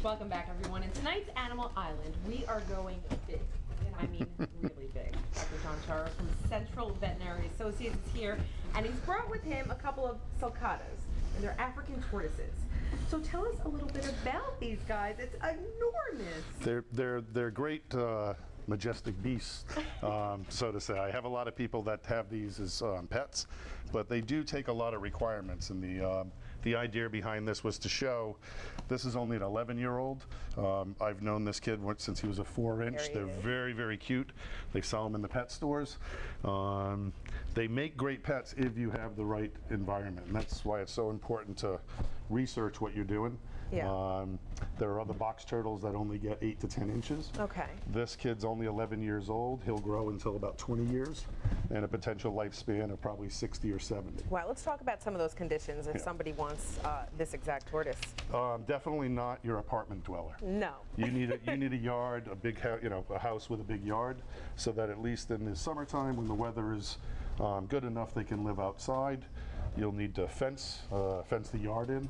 Welcome back, everyone. In tonight's Animal Island, we are going big, and I mean really big. Dr. John Charos from Central Veterinary Associates is here, and he's brought with him a couple of sulcatas, and they're African tortoises. So tell us a little bit about these guys. It's enormous. They're great, majestic beasts, so to say. I have a lot of people that have these as pets, but they do take a lot of requirements, and the idea behind this was to show this is only an 11-year-old. I've known this kid since he was a 4-inch. They're very, very cute. They sell them in the pet stores. They make great pets if you have the right environment, and that's why it's so important to research what you're doing. Yeah. There are other box turtles that only get 8 to 10 inches. Okay. This kid's only 11 years old. He'll grow until about 20 years and a potential lifespan of probably 60 or 70. Well, let's talk about some of those conditions if somebody wants this exact tortoise. Definitely not your apartment dweller. No. You need a yard, a big a house with a big yard, so that at least in the summertime when the weather is good enough they can live outside. You'll need to fence the yard in,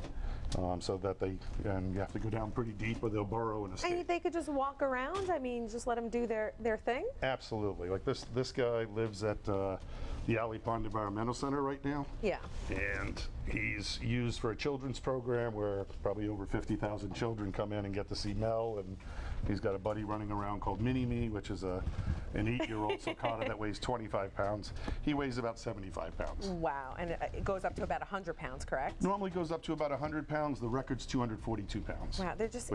so that you have to go down pretty deep or they'll burrow in a state. And they could just walk around? I mean, just let them do their thing? Absolutely. Like this guy lives at the Alley Pond Environmental Center right now. Yeah. And he's used for a children's program where probably over 50,000 children come in and get to see Mel, and he's got a buddy running around called Mini-Me, which is an 8-year-old sulcata that weighs 25 pounds. He weighs about 75 pounds. Wow, and it goes up to about 100 pounds, correct? Normally goes up to about 100 pounds. The record's 242 pounds. Wow, they're just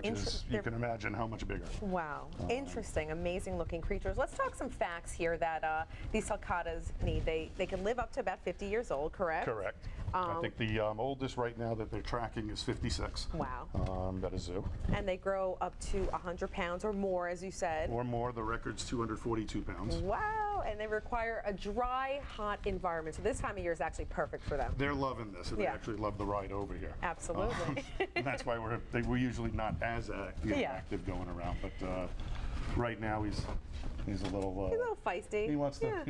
you can imagine how much bigger. Wow, interesting, amazing looking creatures. Let's talk some facts here that these sulcatas need. They can live up to about 50 years old, correct? Correct. I think the oldest right now that they're tracking is 56. Wow. At a zoo. And they grow up to 100 pounds or more, as you said. Or more. The record's 242 pounds. Wow. And they require a dry, hot environment. So this time of year is actually perfect for them. They're loving this, and they actually love the ride over here. Absolutely. And that's why we're usually not as active going around. But right now he's a little feisty. He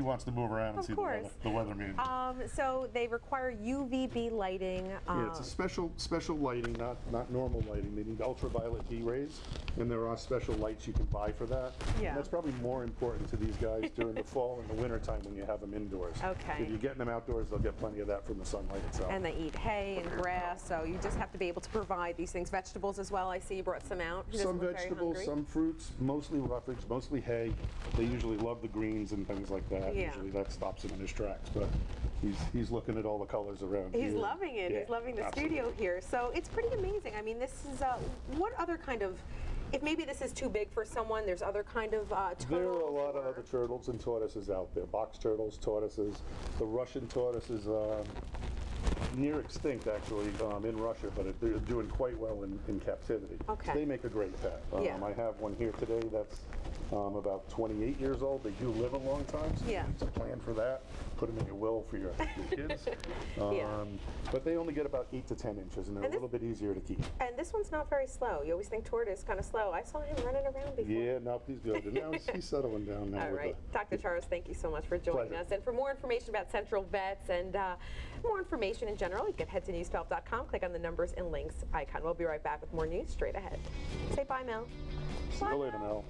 wants to move around and see the weatherman. So they require UVB lighting. Yeah, it's a special lighting, not normal lighting. They need ultraviolet D rays, and there are special lights you can buy for that. Yeah. And that's probably more important to these guys during the fall and the winter time when you have them indoors. Okay. If you're getting them outdoors, they'll get plenty of that from the sunlight itself. And they eat hay and grass, so you just have to be able to provide these things. Vegetables as well. I see you brought some out. Some vegetables, some fruits, mostly roughage, mostly hay. They usually love the greens and things like that. Yeah. Usually that stops him in his tracks, but he's looking at all the colors around here. He's here. Loving it. Yeah, he's loving the absolutely. studio here. So it's pretty amazing. I mean, this is, what other kind of, if maybe this is too big for someone, there's other kind of turtles? There are a lot of other turtles and tortoises out there. Box turtles, tortoises. The Russian tortoise is near extinct, actually, in Russia, but they're doing quite well in captivity. Okay. They make a great pet. I have one here today that's about 28 years old. They do live a long time, so you need to plan for that. Put them in your will for your kids. But they only get about 8 to 10 inches, and they're a little bit easier to keep. And this one's not very slow. You always think tortoise kind of slow. I saw him running around before. Yeah, no, he's good. Now he's settling down now. All right. Dr. Charos, thank you so much for joining us. And for more information about Central Vets and more information in general, you can head to news12.com, click on the numbers and links icon. We'll be right back with more news straight ahead. Say bye, Mel. See you later, Mel.